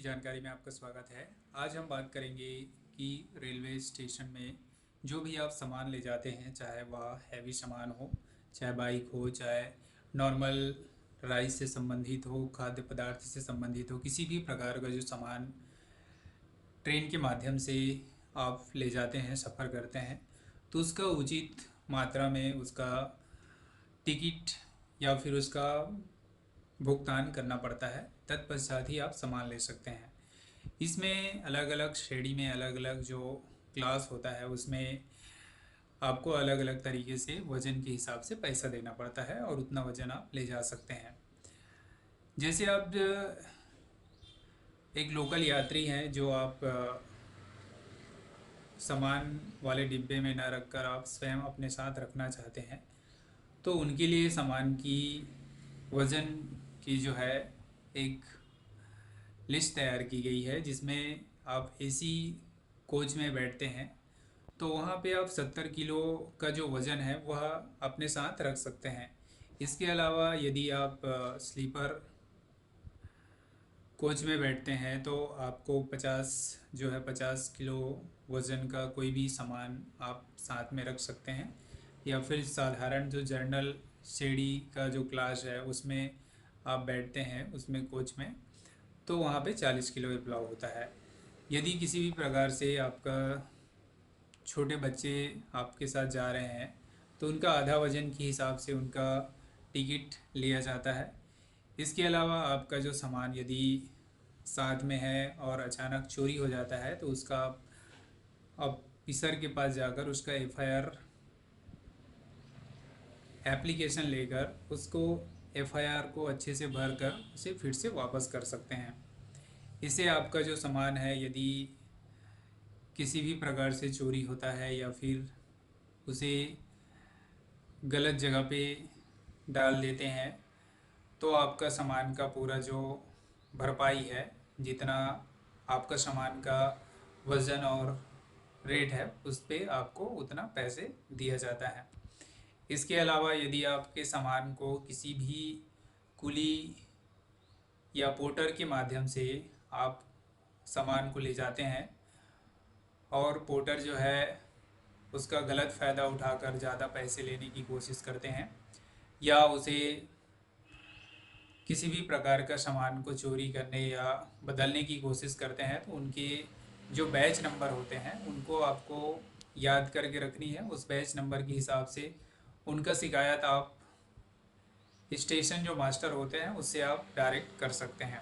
जानकारी में आपका स्वागत है। आज हम बात करेंगे कि रेलवे स्टेशन में जो भी आप सामान ले जाते हैं, चाहे वह हैवी सामान हो, चाहे बाइक हो, चाहे नॉर्मल राइस से संबंधित हो, खाद्य पदार्थ से संबंधित हो, किसी भी प्रकार का जो सामान ट्रेन के माध्यम से आप ले जाते हैं, सफ़र करते हैं, तो उसका उचित मात्रा में उसका टिकट या फिर उसका भुगतान करना पड़ता है। तत्पश्चात ही आप सामान ले सकते हैं। इसमें अलग अलग श्रेणी में अलग अलग जो क्लास होता है उसमें आपको अलग अलग तरीके से वज़न के हिसाब से पैसा देना पड़ता है और उतना वज़न आप ले जा सकते हैं। जैसे आप एक लोकल यात्री हैं जो आप सामान वाले डिब्बे में ना रखकर आप स्वयं अपने साथ रखना चाहते हैं, तो उनके लिए सामान की वज़न की जो है एक लिस्ट तैयार की गई है, जिसमें आप एसी कोच में बैठते हैं तो वहाँ पे आप 70 किलो का जो वज़न है वह अपने साथ रख सकते हैं। इसके अलावा यदि आप स्लीपर कोच में बैठते हैं तो आपको 50 किलो वज़न का कोई भी सामान आप साथ में रख सकते हैं। या फिर साधारण जो जनरल सीढ़ी का जो क्लास है उसमें आप बैठते हैं उसमें कोच में, तो वहाँ पे 40 किलो अलाउ होता है। यदि किसी भी प्रकार से आपका छोटे बच्चे आपके साथ जा रहे हैं तो उनका आधा वज़न के हिसाब से उनका टिकट लिया जाता है। इसके अलावा आपका जो सामान यदि साथ में है और अचानक चोरी हो जाता है तो उसका आप ऑफिसर के पास जाकर उसका एफआईआर एप्लीकेशन लेकर उसको एफआईआर को अच्छे से भर कर उसे फिर से वापस कर सकते हैं। इससे आपका जो सामान है यदि किसी भी प्रकार से चोरी होता है या फिर उसे गलत जगह पे डाल देते हैं तो आपका सामान का पूरा जो भरपाई है, जितना आपका सामान का वज़न और रेट है उस पे आपको उतना पैसे दिया जाता है। इसके अलावा यदि आपके सामान को किसी भी कुली या पोर्टर के माध्यम से आप सामान को ले जाते हैं और पोर्टर जो है उसका गलत फ़ायदा उठाकर ज़्यादा पैसे लेने की कोशिश करते हैं या उसे किसी भी प्रकार का सामान को चोरी करने या बदलने की कोशिश करते हैं, तो उनके जो बैच नंबर होते हैं उनको आपको याद करके रखनी है। उस बैच नंबर के हिसाब से उनका शिकायत आप स्टेशन जो मास्टर होते हैं उससे आप डायरेक्ट कर सकते हैं।